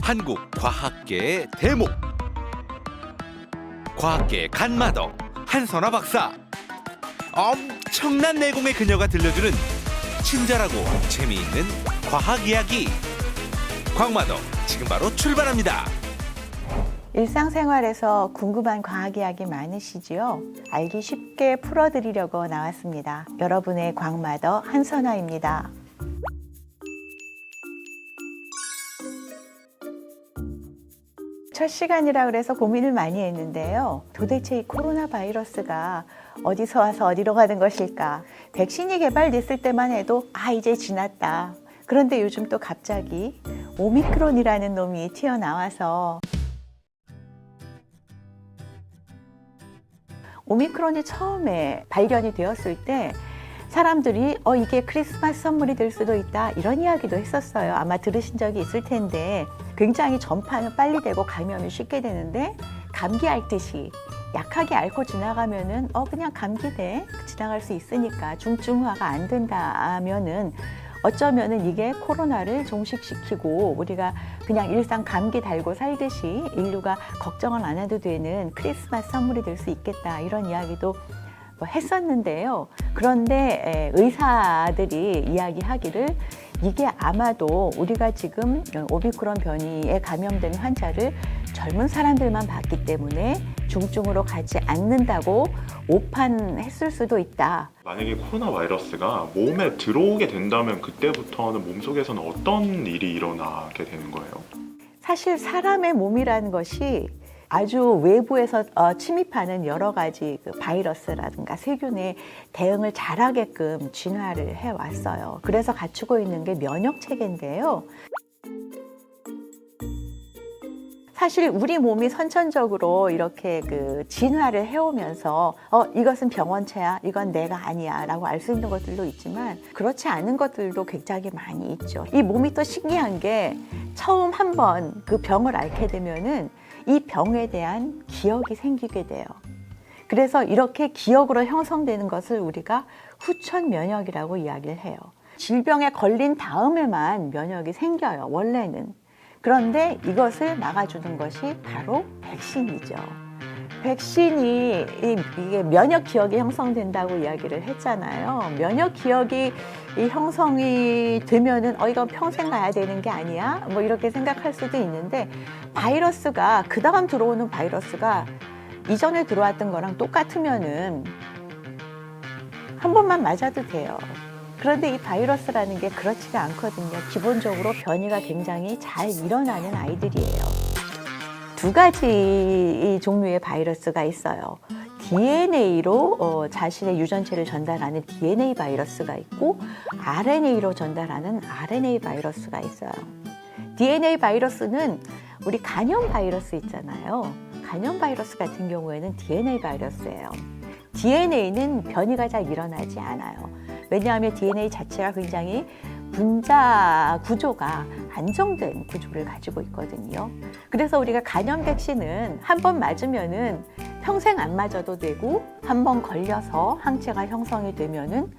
한국 과학계의 대목, 과학계의 간마더 한선아 박사. 엄청난 내공의 그녀가 들려주는 친절하고 재미있는 과학 이야기. 광마더 지금 바로 출발합니다. 일상생활에서 궁금한 과학 이야기 많으시지요? 알기 쉽게 풀어드리려고 나왔습니다. 여러분의 광마더 한선아입니다. 첫 시간이라 그래서 고민을 많이 했는데요. 도대체 이 코로나 바이러스가 어디서 와서 어디로 가는 것일까? 백신이 개발됐을 때만 해도 이제 지났다. 그런데 요즘 또 갑자기 오미크론이라는 놈이 튀어나와서 오미크론이 처음에 발견이 되었을 때 사람들이 이게 크리스마스 선물이 될 수도 있다 이런 이야기도 했었어요. 아마 들으신 적이 있을 텐데 굉장히 전파는 빨리 되고 감염이 쉽게 되는데 감기 앓듯이 약하게 앓고 지나가면은 그냥 감기돼 지나갈 수 있으니까 중증화가 안 된다면은 어쩌면은 이게 코로나를 종식시키고 우리가 그냥 일상 감기 달고 살듯이 인류가 걱정을 안 해도 되는 크리스마스 선물이 될 수 있겠다 이런 이야기도 했었는데요. 그런데 의사들이 이야기하기를 이게 아마도 우리가 지금 오미크론 변이에 감염된 환자를 젊은 사람들만 봤기 때문에 중증으로 가지 않는다고 오판했을 수도 있다. 만약에 코로나 바이러스가 몸에 들어오게 된다면 그때부터는 몸속에서는 어떤 일이 일어나게 되는 거예요? 사실 사람의 몸이라는 것이 아주 외부에서 침입하는 여러 가지 바이러스라든가 세균에 대응을 잘하게끔 진화를 해왔어요. 그래서 갖추고 있는 게 면역 체계인데요. 사실 우리 몸이 선천적으로 이렇게 진화를 해오면서 이것은 병원체야, 이건 내가 아니야 라고 알 수 있는 것들도 있지만 그렇지 않은 것들도 굉장히 많이 있죠. 이 몸이 또 신기한 게 처음 한번 그 병을 앓게 되면은 이 병에 대한 기억이 생기게 돼요. 그래서 이렇게 기억으로 형성되는 것을 우리가 후천 면역이라고 이야기를 해요. 질병에 걸린 다음에만 면역이 생겨요, 원래는. 그런데 이것을 막아주는 것이 바로 백신이죠. 백신이 이게 면역 기억이 형성된다고 이야기를 했잖아요. 면역 기억이 형성이 되면은 이건 평생 가야 되는 게 아니야? 이렇게 생각할 수도 있는데 바이러스가 그다음 들어오는 바이러스가 이전에 들어왔던 거랑 똑같으면은 한 번만 맞아도 돼요. 그런데 이 바이러스라는 게 그렇지가 않거든요. 기본적으로 변이가 굉장히 잘 일어나는 아이들이에요. 두 가지 종류의 바이러스가 있어요. DNA로 자신의 유전체를 전달하는 DNA 바이러스가 있고 RNA로 전달하는 RNA 바이러스가 있어요. DNA 바이러스는 우리 간염 바이러스 있잖아요. 간염 바이러스 같은 경우에는 DNA 바이러스예요. DNA는 변이가 잘 일어나지 않아요. 왜냐하면 DNA 자체가 굉장히 분자 구조가 안정된 구조를 가지고 있거든요. 그래서 우리가 간염 백신은 한 번 맞으면은 평생 안 맞아도 되고 한 번 걸려서 항체가 형성이 되면은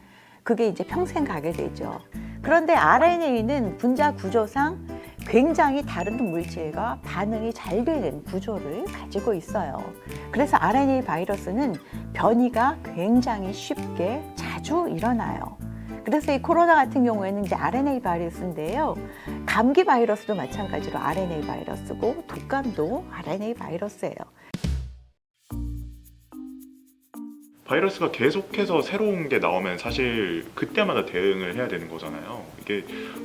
그게 이제 평생 가게 되죠. 그런데 RNA는 분자 구조상 굉장히 다른 물질과 반응이 잘 되는 구조를 가지고 있어요. 그래서 RNA 바이러스는 변이가 굉장히 쉽게 자주 일어나요. 그래서 이 코로나 같은 경우에는 이제 RNA 바이러스인데요. 감기 바이러스도 마찬가지로 RNA 바이러스고 독감도 RNA 바이러스예요. 바이러스가 계속해서 새로운 게 나오면 사실 그때마다 대응을 해야 되는 거잖아요. 이게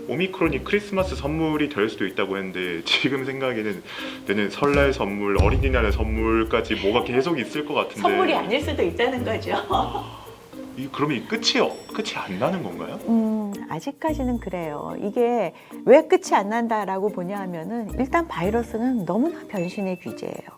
오미크론이 크리스마스 선물이 될 수도 있다고 했는데 지금 생각에는 내년 설날 선물, 어린이날 선물까지 뭐가 계속 있을 것 같은데 선물이 아닐 수도 있다는 거죠. 그러면 이 끝이 안 나는 건가요? 아직까지는 그래요. 이게 왜 끝이 안 난다라고 보냐 하면은 일단 바이러스는 너무나 변신의 귀재예요.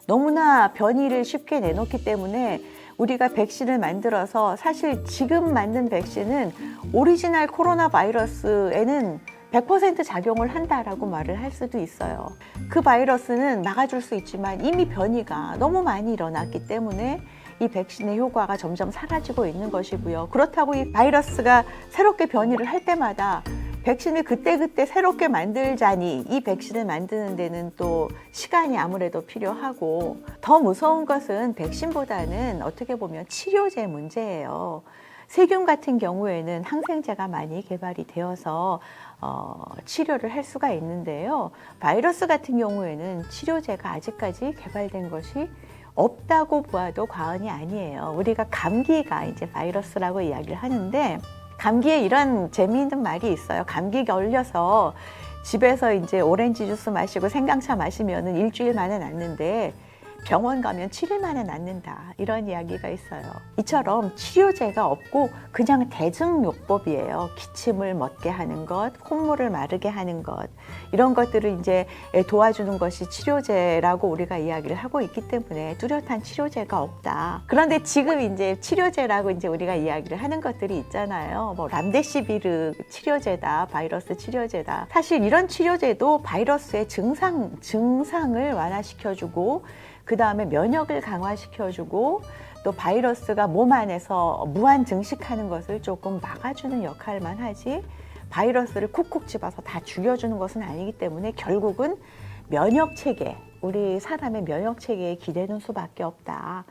너무나 변이를 쉽게 내놓기 때문에 우리가 백신을 만들어서 사실 지금 만든 백신은 오리지널 코로나 바이러스에는 100% 작용을 한다라고 말을 할 수도 있어요. 그 바이러스는 막아줄 수 있지만 이미 변이가 너무 많이 일어났기 때문에 이 백신의 효과가 점점 사라지고 있는 것이고요. 그렇다고 이 바이러스가 새롭게 변이를 할 때마다 백신을 그때그때 새롭게 만들자니 이 백신을 만드는 데는 또 시간이 아무래도 필요하고, 더 무서운 것은 백신보다는 어떻게 보면 치료제 문제예요. 세균 같은 경우에는 항생제가 많이 개발이 되어서 치료를 할 수가 있는데요. 바이러스 같은 경우에는 치료제가 아직까지 개발된 것이 없다고 보아도 과언이 아니에요. 우리가 감기가 이제 바이러스라고 이야기를 하는데, 감기에 이런 재미있는 말이 있어요. 감기 걸려서 집에서 이제 오렌지 주스 마시고 생강차 마시면은 일주일 만에 낫는데 병원 가면 7일 만에 낫는다, 이런 이야기가 있어요. 이처럼 치료제가 없고 그냥 대증요법이에요. 기침을 멎게 하는 것, 콧물을 마르게 하는 것, 이런 것들을 이제 도와주는 것이 치료제라고 우리가 이야기를 하고 있기 때문에 뚜렷한 치료제가 없다. 그런데 지금 이제 치료제라고 이제 우리가 이야기를 하는 것들이 있잖아요. 뭐 람데시비르 치료제다, 바이러스 치료제다. 사실 이런 치료제도 바이러스의 증상을 완화시켜주고, 그 다음에 면역을 강화시켜주고, 또 바이러스가 몸 안에서 무한 증식하는 것을 조금 막아주는 역할만 하지, 바이러스를 콕콕 집어서 다 죽여주는 것은 아니기 때문에 결국은 면역체계, 우리 사람의 면역체계에 기대는 수밖에 없다.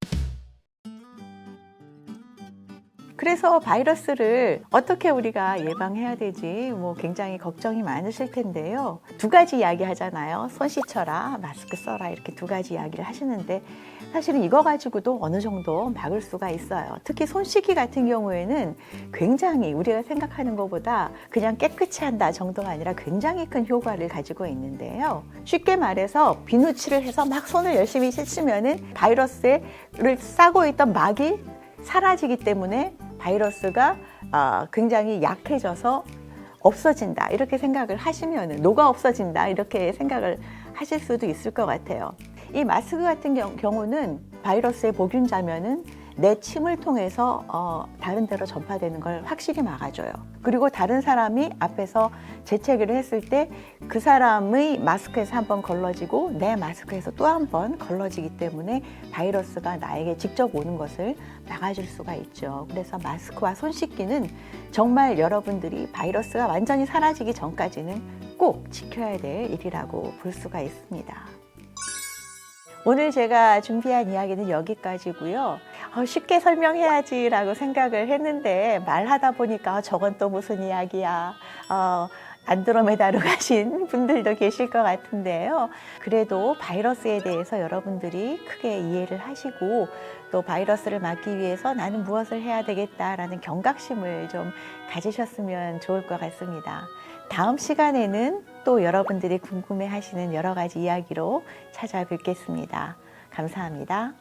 그래서 바이러스를 어떻게 우리가 예방해야 되지, 뭐 굉장히 걱정이 많으실 텐데요. 두 가지 이야기 하잖아요. 손 씻어라, 마스크 써라, 이렇게 두 가지 이야기를 하시는데, 사실은 이거 가지고도 어느 정도 막을 수가 있어요. 특히 손 씻기 같은 경우에는 굉장히 우리가 생각하는 것보다 그냥 깨끗이 한다 정도가 아니라 굉장히 큰 효과를 가지고 있는데요. 쉽게 말해서 비누칠을 해서 막 손을 열심히 씻으면은 바이러스를 싸고 있던 막이 사라지기 때문에 바이러스가 굉장히 약해져서 없어진다, 이렇게 생각을 하시면은, 녹아 없어진다, 이렇게 생각을 하실 수도 있을 것 같아요. 이 마스크 같은 경우는 바이러스의 보균자면은 내 침을 통해서 다른 데로 전파되는 걸 확실히 막아줘요. 그리고 다른 사람이 앞에서 재채기를 했을 때 그 사람의 마스크에서 한번 걸러지고 내 마스크에서 또 한 번 걸러지기 때문에 바이러스가 나에게 직접 오는 것을 막아줄 수가 있죠. 그래서 마스크와 손 씻기는 정말 여러분들이 바이러스가 완전히 사라지기 전까지는 꼭 지켜야 될 일이라고 볼 수가 있습니다. 오늘 제가 준비한 이야기는 여기까지고요. 쉽게 설명해야지라고 생각을 했는데 말하다 보니까 저건 또 무슨 이야기야, 안드로메다로 가신 분들도 계실 것 같은데요. 그래도 바이러스에 대해서 여러분들이 크게 이해를 하시고, 또 바이러스를 막기 위해서 나는 무엇을 해야 되겠다라는 경각심을 좀 가지셨으면 좋을 것 같습니다. 다음 시간에는 또 여러분들이 궁금해하시는 여러 가지 이야기로 찾아뵙겠습니다. 감사합니다.